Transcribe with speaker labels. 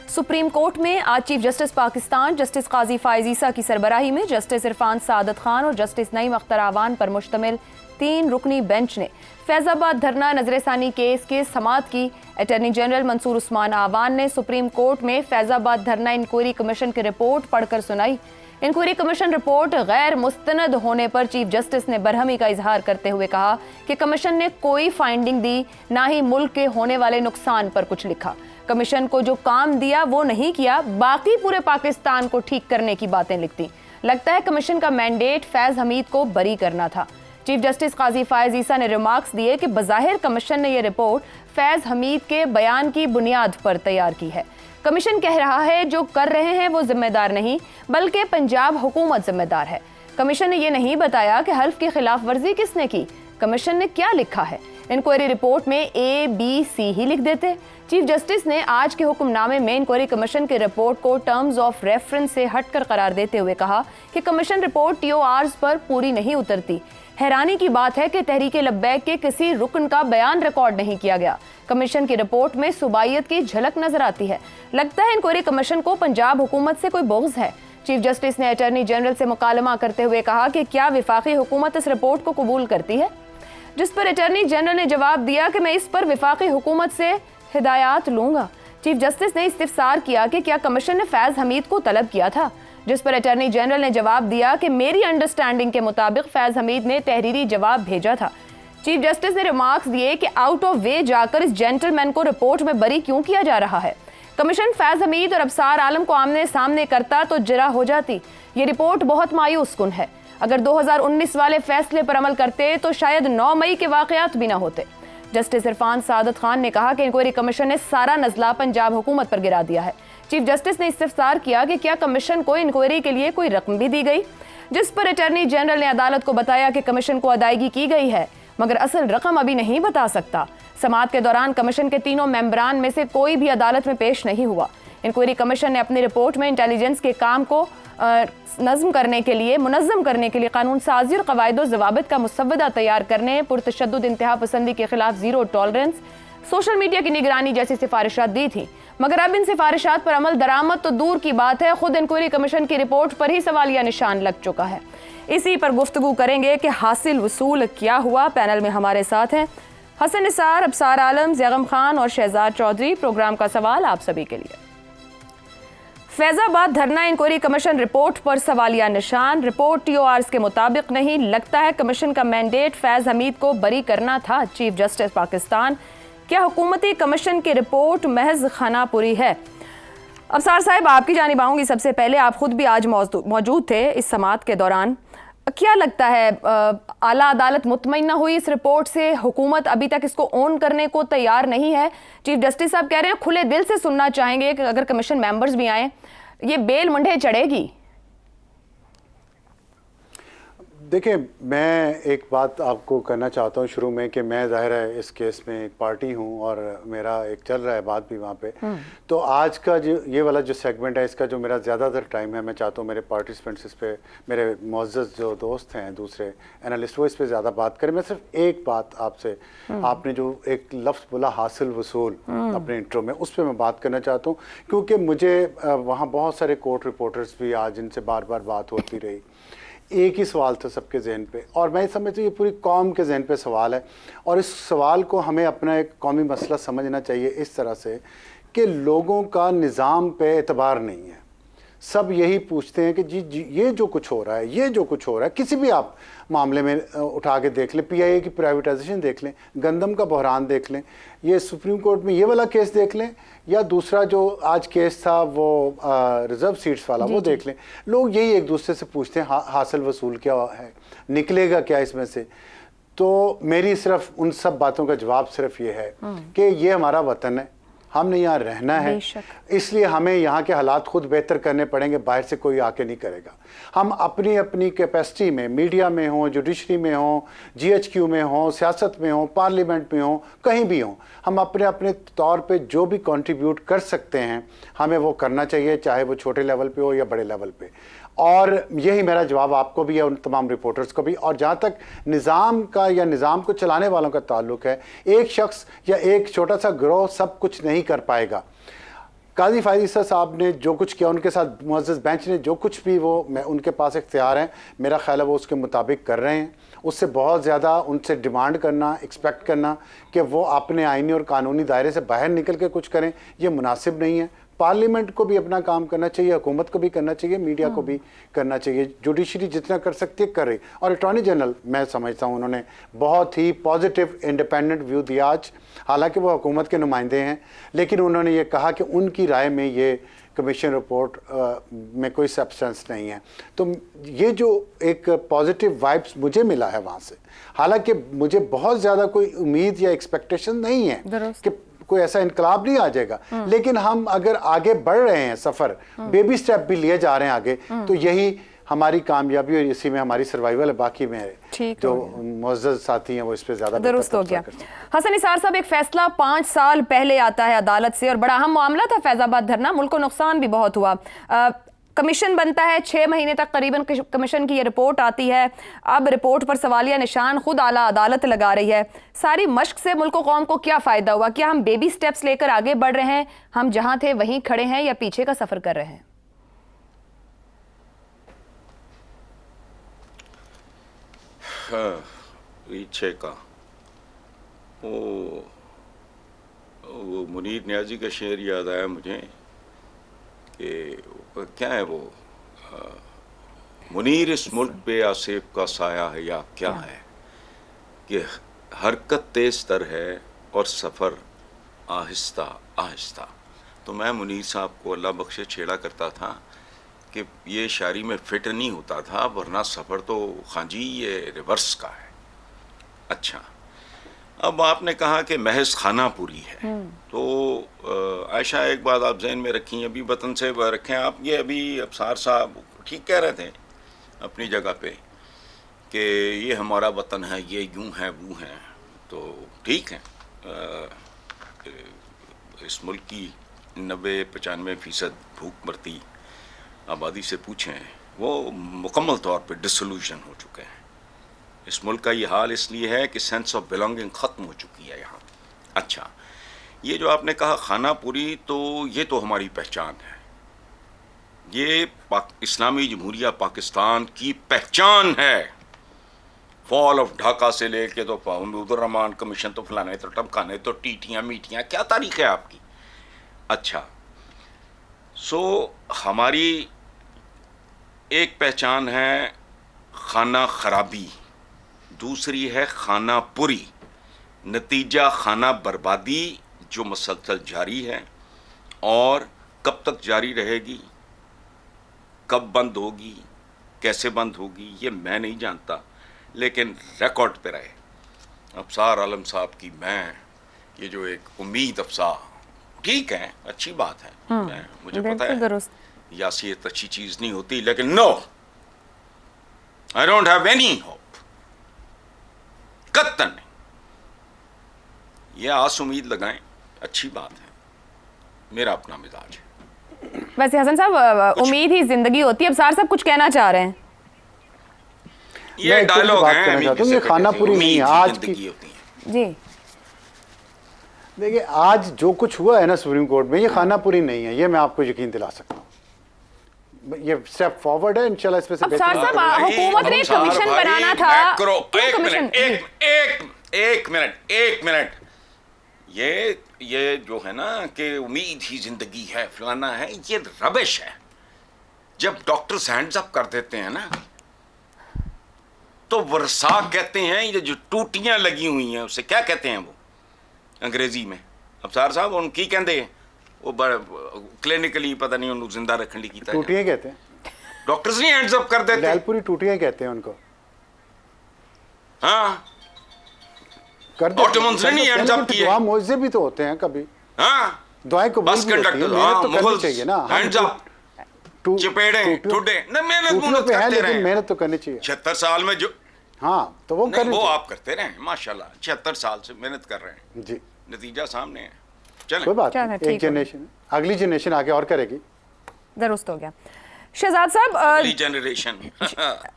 Speaker 1: Supreme court में आज chief justice Pakistan justice काजी फायज ईसा की सरबराही में जस्टिस इरफान सादत खान और जस्टिस नईम अख्तर आवान पर मुश्तमिल 3 रुकनी बेंच ने फैजाबाद धरना नजरसानी केस के समाअत की। अटॉर्नी जनरल मंसूर उस्मान आवान ने सुप्रीम कोर्ट में फैजाबाद धरना इंक्वायरी कमीशन की रिपोर्ट पढ़कर सुनाई। इंक्वायरी कमीशन रिपोर्ट गैर मुस्तनद होने पर चीफ जस्टिस ने बरहमी का इजहार करते हुए कहा कि कमीशन ने कोई फाइंडिंग दी, ना ही मुल्क के होने वाले नुकसान पर कुछ लिखा। कमीशन को जो काम दिया वो नहीं किया, बाकी पूरे पाकिस्तान को ठीक करने की बातें लिखती। लगता है कमीशन का मैंडेट फैज हमीद को बरी करना था। चीफ जस्टिस काजी फायज ईसा ने रिमार्क्स दिए कि बज़ाहिर कमीशन ने यह रिपोर्ट फैज हमीद के बयान की बुनियाद पर तैयार की है। कमीशन कह रहा है जो कर रहे हैं वो जिम्मेदार नहीं बल्कि पंजाब हुकूमत जिम्मेदार है। कमीशन ने यह नहीं बताया कि हल्फ की खिलाफ वर्जी किसने की। कमीशन ने क्या लिखा है? इंक्वायरी रिपोर्ट में ABC ही लिख देते। चीफ जस्टिस ने आज के हुक्मनामे में इंक्वायरी कमीशन की रिपोर्ट को टर्म्स ऑफ रेफरेंस से हटकर करार देते हुए कहा कि कमीशन रिपोर्ट TORs पर पूरी नहीं उतरती। हैरानी की बात है कि तहरीके लब्बैक के किसी रुकन का बयान रिकॉर्ड नहीं किया गया। कमीशन की रिपोर्ट में सुबाइयत की झलक नजर आती है। लगता है इंक्वायरी कमीशन को पंजाब हुकूमत से कोई बोझ है। चीफ जस्टिस ने अटॉर्नी जनरल से मुकालमा करते हुए कहा कि क्या विफाकी हुकूमत इस रिपोर्ट को कबूल करती है, जिस पर अटॉर्नी जनरल ने जवाब दिया कि मैं इस पर विफाकी हुकूमत से हिदायत लूंगा। चीफ जस्टिस ने इस्तिफसार किया कि क्या कमीशन ने फैज हमीद को तलब किया था, जिस पर अटॉर्नी जनरल ने जवाब दिया कि मेरी अंडरस्टैंडिंग के मुताबिक फैज हमीद ने तहरीरी जवाब भेजा था। चीफ जस्टिस ने रिमार्क्स दिए कि आउट ऑफ वे जाकर इस जेंटलमैन को रिपोर्ट में बरी क्यों किया जा रहा है। कमीशन फैज हमीद और अबसार आलम को आमने सामने करता तो जरा हो जाती। ये रिपोर्ट बहुत मायूस कुन है। अगर 2019 वाले फैसले पर अमल करते तो शायद 9 मई के वाकयात भी न होते। जस्टिस इरफान सादत खान ने कहा कि इंक्वायरी कमीशन ने सारा नजला पंजाब हुकूमत पर गिरा दिया है। चीफ जस्टिस ने इस्तिफसार किया कि क्या कमीशन को इंक्वायरी के लिए कोई रकम भी दी गई, जिस पर अटॉर्नी जनरल ने अदालत को बताया कि कमीशन को अदायगी की गई है मगर असल रकम अभी नहीं बता सकता। समाअत के दौरान कमीशन के 3 मेंबरान में से कोई भी अदालत में पेश नहीं हुआ। इंक्वायरी कमीशन ने अपनी रिपोर्ट में इंटेलिजेंस के काम को मुनज़्ज़म करने के लिए कानून साजी और कवायद ज़वाबित का मुसव्वदा तैयार करने, पुरतशद्दुद इंतहा पसंदी के खिलाफ ज़ीरो टॉलरेंस, सोशल मीडिया की निगरानी जैसी सिफारिशात दी थी। मगर अब इन सिफारिशात पर अमल दरामद तो दूर की बात है, खुद इंक्वायरी कमीशन की रिपोर्ट पर ही सवालिया निशान लग चुका है। इसी पर गुफ्तगू करेंगे कि हासिल वसूल क्या हुआ। पैनल में हमारे साथ हैं हसन निसार, अबसार आलम, ज़ैगम खान और शहजाद चौधरी। प्रोग्राम का सवाल आप सभी के लिए। फैजाबाद धरना इंक्वायरी कमीशन रिपोर्ट पर सवालिया निशान। रिपोर्ट TORs के मुताबिक नहीं। लगता है कमीशन का मैंडेट फैज हमीद को बरी करना था। चीफ जस्टिस पाकिस्तान, क्या हुकूमती कमीशन की रिपोर्ट महज खानापुरी है? अबसार साहब, आपकी जानिब आऊँगी सबसे पहले। आप खुद भी आज मौजूद थे इस समाअत के दौरान। क्या लगता है आला अदालत मुतमईन हुई इस रिपोर्ट से? हुकूमत अभी तक इसको ऑन करने को तैयार नहीं है। चीफ जस्टिस साहब कह रहे हैं खुले दिल से सुनना चाहेंगे कि अगर कमीशन मेंबर्स भी आए ये बेल मुंडे चढ़ेगी।
Speaker 2: देखिए, मैं एक बात आपको कहना चाहता हूँ शुरू में कि मैं ज़ाहिर है इस केस में एक पार्टी हूँ और मेरा एक चल रहा है बात भी वहाँ पे। तो आज का जो ये वाला जो सेगमेंट है, इसका जो मेरा ज़्यादातर टाइम है, मैं चाहता हूँ मेरे पार्टिसिपेंट्स इस पे, मेरे मुअज़्ज़ज़ जो दोस्त हैं दूसरे एनालिस्ट, वो इस पर ज़्यादा बात करें। मैं सिर्फ एक बात आपसे, आपने जो एक लफ्ज़ बोला हासिल वसूल अपने इंट्रो में, उस पर मैं बात करना चाहता हूँ क्योंकि मुझे वहाँ बहुत सारे कोर्ट रिपोर्टर्स भी आज जिनसे बार बार बात होती रही, एक ही सवाल था सबके जहन पे, और मैं समझती हूँ ये पूरी कौम के जहन पे सवाल है। और इस सवाल को हमें अपना एक कौमी मसला समझना चाहिए इस तरह से कि लोगों का निज़ाम पे एतबार नहीं है। सब यही पूछते हैं कि जी ये जो कुछ हो रहा है, ये जो कुछ हो रहा है, किसी भी आप मामले में उठा के देख लें, PIA की प्राइवेटाइजेशन देख लें, गंदम का बहरान देख लें, ये सुप्रीम कोर्ट में ये वाला केस देख लें, या दूसरा जो आज केस था वो रिजर्व सीट्स वाला वो देख लें। लोग यही एक दूसरे से पूछते हैं हासिल वसूल क्या है, निकलेगा क्या इसमें से। तो मेरी सिर्फ उन सब बातों का जवाब सिर्फ ये है कि ये हमारा वतन है, हमने यहाँ रहना है, इसलिए हमें यहाँ के हालात खुद बेहतर करने पड़ेंगे, बाहर से कोई आके नहीं करेगा। हम अपनी अपनी कैपेसिटी में, मीडिया में हो, जुडिशरी में हो, GHQ में हो, सियासत में हो, पार्लियामेंट में हो, कहीं भी हो, हम अपने अपने तौर पे जो भी कंट्रीब्यूट कर सकते हैं हमें वो करना चाहिए, चाहे वो छोटे लेवल पे हो या बड़े लेवल पे। और यही मेरा जवाब आपको भी है, उन तमाम रिपोर्टर्स को भी। और जहाँ तक निज़ाम का या निज़ाम को चलाने वालों का ताल्लुक है, एक शख्स या एक छोटा सा गिरोह सब कुछ नहीं कर पाएगा। قاضی فائز عیسیٰ صاحب نے جو کچھ کیا, ان کے ساتھ معزز بینچ نے جو کچھ بھی وہ ان کے پاس اختیار ہیں, میرا خیال ہے وہ اس کے مطابق کر رہے ہیں. اس سے بہت زیادہ ان سے ڈیمانڈ کرنا, ایکسپیکٹ کرنا کہ وہ اپنے آئینی اور قانونی دائرے سے باہر نکل کے کچھ کریں, یہ مناسب نہیں ہے. پارلیمنٹ کو بھی اپنا کام کرنا چاہیے, حکومت کو بھی کرنا چاہیے, میڈیا کو بھی کرنا چاہیے. جوڈیشری جتنا کر سکتی ہے کر رہی. اور اٹارنی جنرل میں سمجھتا ہوں انہوں نے بہت ہی پازیٹیو انڈیپینڈنٹ ویو دیا آج, حالانکہ وہ حکومت کے نمائندے ہیں, لیکن انہوں نے یہ کہا کہ ان کی رائے میں یہ کمیشن رپورٹ میں کوئی سبسٹنس نہیں ہے. تو یہ جو ایک پازیٹیو وائبس مجھے ملا ہے وہاں سے, حالانکہ مجھے بہت زیادہ کوئی امید یا ایکسپیکٹیشن نہیں ہے کہ کوئی ایسا انقلاب نہیں آ جائے گا, لیکن ہم اگر آگے بڑھ رہے ہیں سفر, بیبی سٹیپ بھی لیے جا رہے ہیں آگے, تو یہی ہماری کامیابی اور اسی میں ہماری سروائیول ہے. باقی میں جو معزز ساتھی ہیں وہ اس پہ زیادہ
Speaker 1: درست ہو گیا. حسن نثار صاحب, ایک فیصلہ 5 سال پہلے آتا ہے عدالت سے اور بڑا اہم معاملہ تھا فیض آباد دھرنا, ملک کو نقصان بھی بہت ہوا. کمیشن بنتا ہے, 6 مہینے تک قریباً کمیشن کی یہ رپورٹ آتی ہے. اب رپورٹ پر سوالیہ نشان خود اعلیٰ عدالت لگا رہی ہے. ساری مشق سے ملک و قوم کو کیا فائدہ ہوا؟ کیا ہم بیبی سٹیپس لے کر آگے بڑھ رہے ہیں, ہم جہاں تھے وہیں کھڑے ہیں, یا پیچھے کا سفر کر رہے ہیں؟
Speaker 3: پیچھے کا وہ منیر نیازی کا شعر یاد آیا مجھے کہ کیا ہے وہ, منیر اس ملک پہ آصف کا سایہ ہے یا کیا ہے, کہ حرکت تیز تر ہے اور سفر آہستہ آہستہ. تو میں منیر صاحب کو اللہ بخشے چھیڑا کرتا تھا کہ یہ شاعری میں فٹ نہیں ہوتا تھا, ورنہ سفر تو خانجی یہ ریورس کا ہے. اچھا, اب آپ نے کہا کہ محض خانہ پوری ہے, تو عائشہ ایک بات آپ ذہن میں رکھیں, ابھی وطن سے رکھیں آپ, یہ ابھی ابصار صاحب ٹھیک کہہ رہے تھے اپنی جگہ پہ کہ یہ ہمارا وطن ہے, یہ یوں ہے وہ ہیں, تو ٹھیک ہے. اس ملک کی 90-95% بھوک مرتی آبادی سے پوچھیں, وہ مکمل طور پہ ڈسولوشن ہو چکے ہیں. اس ملک کا یہ حال اس لیے ہے کہ سینس آف بیلانگنگ ختم ہو چکی ہے یہاں. اچھا, یہ جو آپ نے کہا خانہ پوری, تو یہ تو ہماری پہچان ہے, یہ اسلامی جمہوریہ پاکستان کی پہچان ہے. فال آف ڈھاکہ سے لے کے تو حدود الرحمان کمیشن, تو فلانے تو ٹمکانے, تو ٹیٹیاں میٹیاں, کیا تاریخ ہے آپ کی. اچھا, سو ہماری ایک پہچان ہے خانہ خرابی, دوسری ہے خانہ پوری, نتیجہ خانہ بربادی جو مسلسل جاری ہے, اور کب تک جاری رہے گی, کب بند ہوگی, کیسے بند ہوگی, یہ میں نہیں جانتا, لیکن ریکارڈ پہ رہے. ابصار عالم صاحب کی میں یہ جو ایک امید افزا, ٹھیک ہے اچھی بات ہے, مجھے پتا ہے یاسیت اچھی چیز نہیں ہوتی, لیکن no, I don't have any hope, قطعاً نہیں. یہ آس امید لگائیں, اچھی بات ہے, میرا اپنا مزاج ہے.
Speaker 1: ویسے حسن صاحب, امید ہی زندگی ہوتی ہے. ابصار صاحب کچھ کہنا چاہ رہے ہیں؟
Speaker 3: یہ ڈائلوگ ہیں,
Speaker 2: یہ خانہ پوری نہیں ہے آج کی.
Speaker 1: جی
Speaker 2: دیکھیے, آج جو کچھ ہوا ہے نا سپریم کورٹ میں, یہ خانہ پوری نہیں ہے, یہ میں آپ کو یقین دلا سکتا ہوں. یہ سٹیپ فارورڈ ہے انشاءاللہ. اس میں سے
Speaker 1: ابصار صاحب, حکومت نے کمیشن بنانا تھا.
Speaker 3: ایک منٹ, یہ جو ہے نا کہ امید ہی زندگی ہے, فلانا ہے, یہ ربش ہے. جب ڈاکٹرز ہینڈز اپ کر دیتے ہیں نا, تو ورسا کہتے ہیں, یہ جو ٹوٹیاں لگی ہوئی ہیں اسے کیا کہتے ہیں وہ انگریزی میں, ابصار صاحب ان کی کہندے وہ کلینکلی پتہ نہیں ان زندہ رکھنے لی کیتا ہے,
Speaker 2: ٹوٹیاں کہتے ہیں
Speaker 3: ڈاکٹرز نہیں ہینڈز اپ کر دیتے,
Speaker 2: لال پوری ٹوٹیاں کہتے ہیں ان کو.
Speaker 3: ہاں,
Speaker 2: کر دیتے, دعا معاوضے بھی تو ہوتے ہیں کبھی,
Speaker 3: ہاں
Speaker 2: دعائیں قبول بھی ہوتی ہیں, محنت تو کرنی چاہیے نا.
Speaker 3: ہینڈز اپ, چپیڑے ٹوٹے,
Speaker 2: محنت پہ ہے, لیکن محنت تو کرنی چاہیے.
Speaker 3: 76 سال میں جو,
Speaker 2: ہاں تو وہ
Speaker 3: آپ کرتے رہے ہیں ماشاءاللہ, 76 سال سے محنت کر رہے ہیں,
Speaker 2: جی
Speaker 3: نتیجہ سامنے ہے. چلیں,
Speaker 2: کوئی بات نہیں, ایک جنریشن, اگلی جنریشن آگے اور کرے گی.
Speaker 1: درست ہو گیا. شہزاد صاحب,
Speaker 3: اگلی جنریشن